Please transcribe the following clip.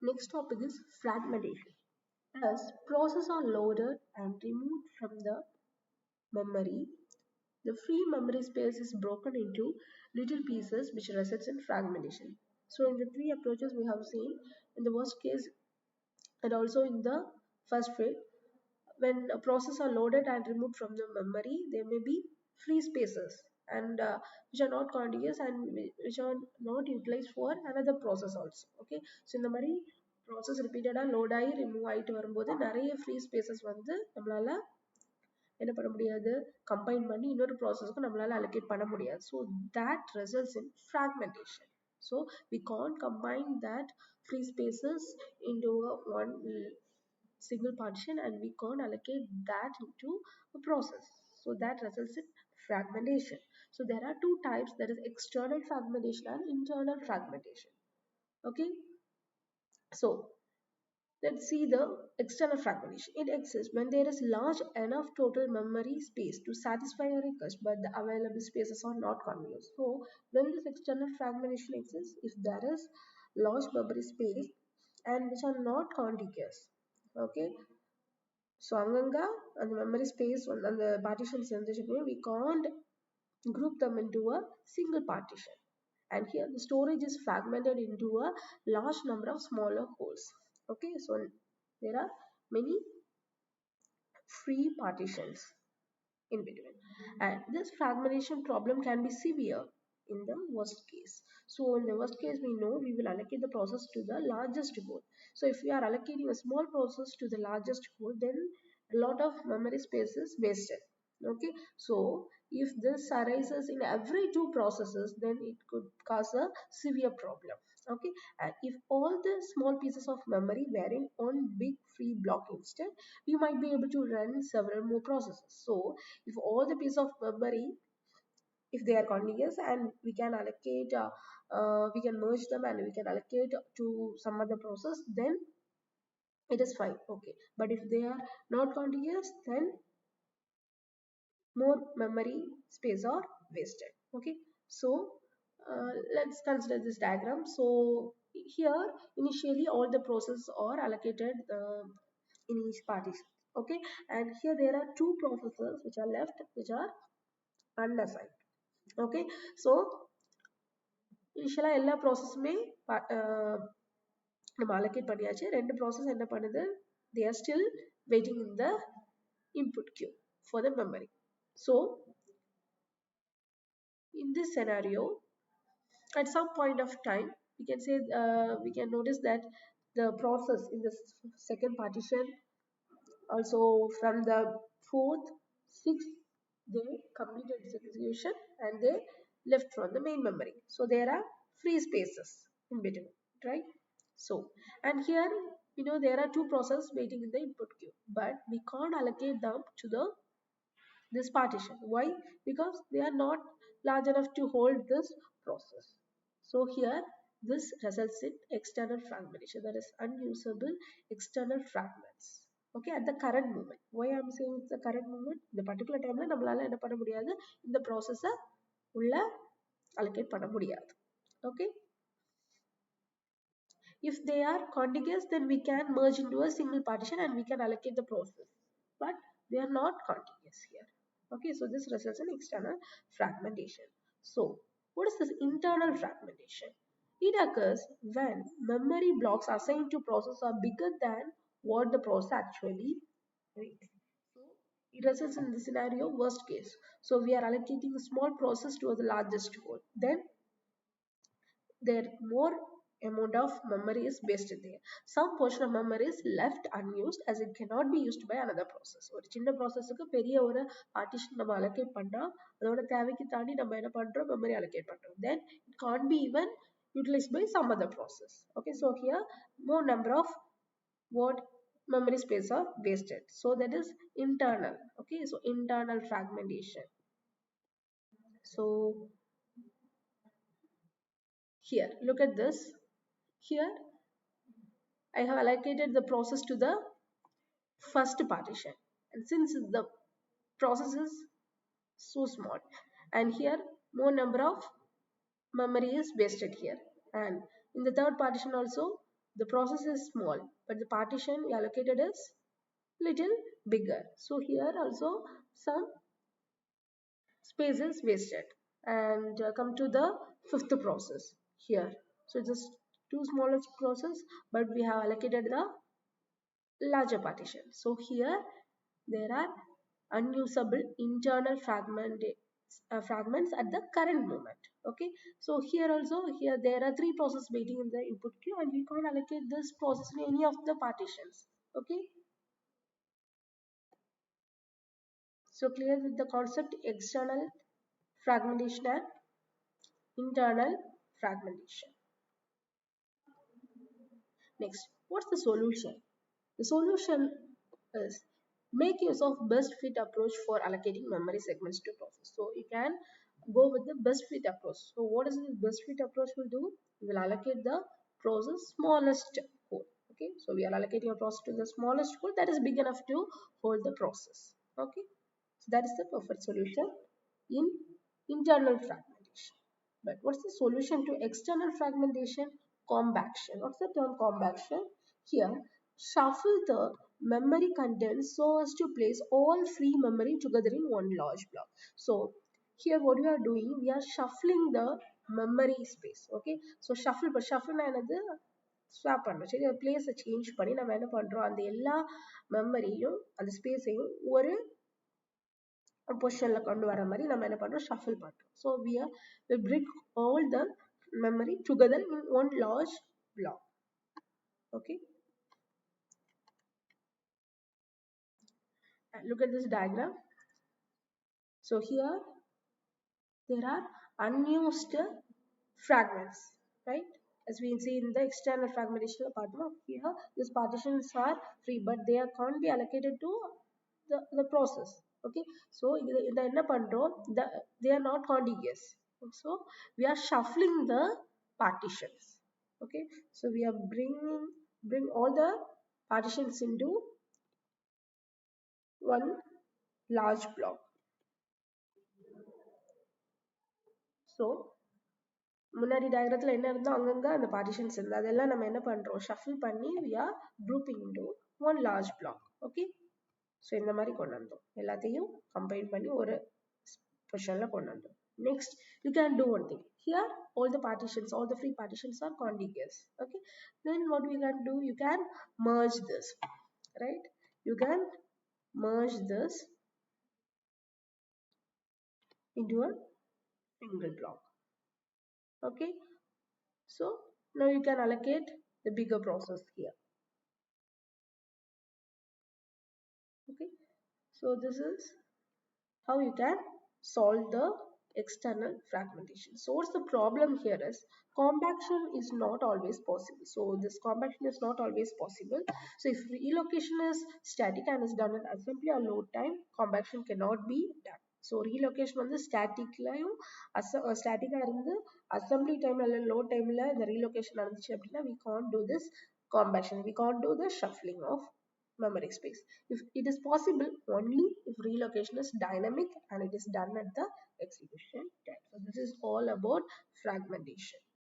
Next topic is fragmentation. As processes are loaded and removed from the memory, the free memory space is broken into little pieces which results in fragmentation. So in the three approaches we have seen, in the worst case and also in the first phase, when a process are loaded and removed from the memory, there may be free spaces and which are not contiguous and which are not utilized for another process also. Okay, so இந்த மாதிரி process repeated load ஆகி remove ஆயிட்டு வரும்போது நிறைய free spaces வந்து நம்மளால என்ன பண்ண முடியாது combine பண்ணி இன்னொரு processக்கு நம்மளால allocate பண்ண முடியாது. So that results in fragmentation. So we can't combine that free spaces into one single partition and we can't allocate that into a process. So that results in fragmentation. So there are two types, that is external fragmentation and internal fragmentation. Okay, so let's see the external fragmentation. It exists when there is large enough total memory space to satisfy a request, but the available spaces are not continuous. So when this external fragmentation exists, if there is large memory space and which are not contiguous, okay, so அங்கங்க அந்த memory space அந்த partitions இருந்துச்சுன்னா we can't group them into a single partition, and here the storage is fragmented into a large number of smaller holes. Okay, so there are many free partitions in between, and this fragmentation problem can be severe in the worst case. So in the worst case, we know we will allocate the process to the largest hole. So if we are allocating a small process to the largest hole, then a lot of memory space is wasted. Okay, so if this arises in every two processes, then it could cause a severe problem. Okay, and if all the small pieces of memory were in one big free block instead, we might be able to run several more processes. So if all the pieces of memory, if they are contiguous and we can allocate we can merge them and we can allocate to some other process, then it is fine. Okay, but if they are not contiguous, then more memory space are wasted. Okay, so let's consider this diagram. So here initially all the processes are allocated in each partition. Okay, and here there are two processes which are left, which are unassigned. Okay, so initially எல்லா ப்ராசஸுமே நம்ம allocate பண்ணியாச்சு. ரெண்டு process என்ன பண்ணுது, they are still waiting in the input queue for the memory. So in this scenario, at some point of time, we can say we can notice that the process in the second partition, also from the fourth, sixth, they completed its execution and they left from the main memory. So there are free spaces in between, right? So, and here there are two processes waiting in the input queue, but we can't allocate them to the this partition. Why? Because they are not large enough to hold this process. So here this results in external fragmentation, that is unusable external fragments. Okay, at the current moment. Why I am saying it's the current moment? The particular time la nammalaala enna panna mudiyadhu, இந்த process ulla allocate பண்ண முடியாது. Okay, if they are contiguous, then we can merge into a single partition and we can allocate the process, but they are not contiguous here. Okay, so this results in external fragmentation. So what is this internal fragmentation? It occurs when memory blocks assigned to process are bigger than what the process actually reads. So it results in the scenario worst case. So we are allocating a small process to the largest whole. Then there more amount of memory is wasted there. Some portion of memory is left unused as it cannot be used by another process. ஒரு சின்ன ப்ராசஸ்க்கு பெரிய ஒரு partition நம்ம allocate பண்ணா அதோட தேவைக்கு தாண்டி நம்ம என்ன பண்றோம், memory allocate பண்றோம். Then it can't be even utilized by some other process. Okay, so here more number of what memory space are wasted. So that is internal. Okay, so internal fragmentation. So here look at this. Here I have allocated the process to the first partition, and since the process is so small, and here more number of memory is wasted here, and in the third partition also the process is small, but the partition we allocated is little bigger. So here also some space is wasted. And come to the fifth process here. So just two smaller process, but we have allocated the larger partition. So here there are unusable internal fragments at the current moment. Okay, so here also, here there are three processes waiting in the input queue, and we can't allocate this process in any of the partitions. Okay, so clear with the concept external fragmentation and internal fragmentation. Next, what's the solution? The solution is make use of best fit approach for allocating memory segments to process. So you can go with the best fit approach. So what is the best fit approach will do? We will allocate the process smallest hole. Okay, so we are allocating a process to the smallest hole that is big enough to hold the process. Okay, so that is the perfect solution in internal fragmentation. But what's the solution to external fragmentation? Compaction. What's the term compaction? Here, shuffle the memory contents so as to place all free memory together in one large block. So here what we are doing, we are shuffling the memory space. Okay, so shuffle என்னது swap பண்ணுறோம். சரி, பிளேஸை change பண்ணி நம்ம என்ன பண்ணுறோம், அந்த எல்லா மெமரியும் அந்த ஸ்பேஸையும் ஒரு பொசிஷன்ல கொண்டு வர மாதிரி நம்ம என்ன பண்றோம், ஷஃபிள் பண்றோம். So we bring all the memory together in one large block. Okay, look at this diagram. So here there are unused fragments, right? As we see in the external fragmentation part, here these partitions are free, but they can't be allocated to the process. Okay, so இந்த என்ன பண்றோம், they are not contiguous. So we are shuffling the partitions. Okay, so we are bring all the partitions into one large block. So முன்னாடி டயக்ராம்ல என்ன இருந்தோ அங்கங்க அந்த partitions இருந்தா அதெல்லாம் நம்ம என்ன பண்றோம், ஷஃபிள் பண்ணி we are grouping into one large block. Okay, so இந்த மாதிரி கொண்டு வந்தோம், எல்லாத்தையும் கம்பைன் பண்ணி ஒரு பொசிஷன்ல கொண்டு வந்தோம். Next, you can do one thing. Here all the partitions, all the free partitions are contiguous. Okay, then what we can do, you can merge this, right? You can merge this into a single block. Okay, so now you can allocate the bigger process here. Okay, so this is how you can solve the external fragmentation. So what's the problem here is compaction is not always possible. So this compaction is not always possible. So if relocation is static and is done in assembly or load time, compaction cannot be done. So relocation வந்து ஸ்டாட்டிக்லையும் ஸ்டாட்டிக்காக இருந்து assembly டைம்ல இல்லை load டைம்ல இந்த relocation நடந்துச்சு அப்படின்னா we can't do this compaction, we can't do the shuffling of memory space. If it is possible only if relocation is dynamic and it is done at the execution time. So this is all about fragmentation.